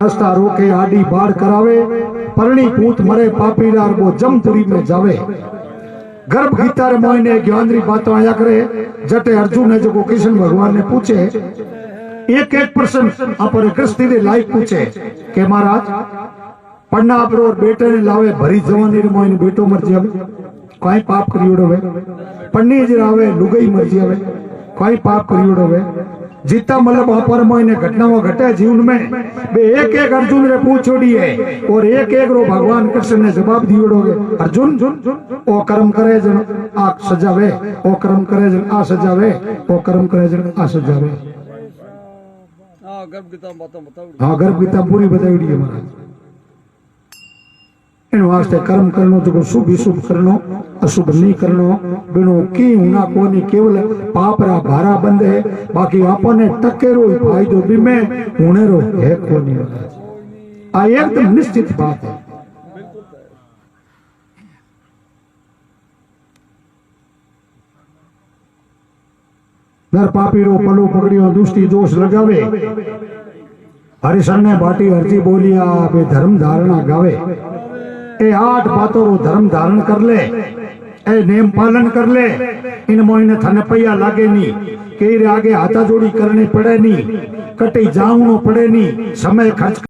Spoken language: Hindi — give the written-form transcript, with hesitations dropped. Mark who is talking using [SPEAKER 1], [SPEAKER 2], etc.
[SPEAKER 1] रास्ता रोके आडी बाढ़ करावे परणी पूत मरे पापीदार वो जमपुरी में जावे गर्भ गीता रे मोइने ज्ञानरी बातों आया करे जटे अर्जुन ने जो कृष्ण भगवान ने पूछे एक प्रश्न अपने कृष्ण ने लाइक पूछे के महाराज पन्ना आपरो और बेटे ने लावे भरी जवानी रे मोइने बेटो मर जावे कोई पाप करियोड़ो वे पन्नी ज लावे लुगाई मर जावे कोई पाप करियोड़ो वे जीता मतलब अपर मोइने घटनाओं घटे जीवन में बे एक अर्जुन रे पूछोड़ी है और एक रो भगवान कृष्ण ने जवाब दियोड़ोगे अर्जुन ओ कर्म करे जन आ सजावे ओ कर्म करे जन आ सजावे ओ कर्म करे जन आ सजावे। हाँ गर्भ गीता पूरी बताई है महाराज इन वास्ते कर्म करनो जो शुभ शुभ करनो अशुभ नहीं करनो बिनो की ना कोनी केवल पाप रा भारा बंदे बाकी आपने टकेरो फायदो भी में हुनेरो है कोनी आ एकदम निश्चित बात है। नर पापी रो पलो पकड़ियो दुष्टी दोष लगावे हरिशन ने बाटी हरजी बोलिया बे धर्म धारणा गावे ए 8 बातों रो धर्म धारण कर ले ए नेम पालन कर ले इन मोइने थने पैया लागे नी के रे आगे हाथा जोड़ी करनी पड़े नी कटे जाऊनो पड़े नी समय खर्च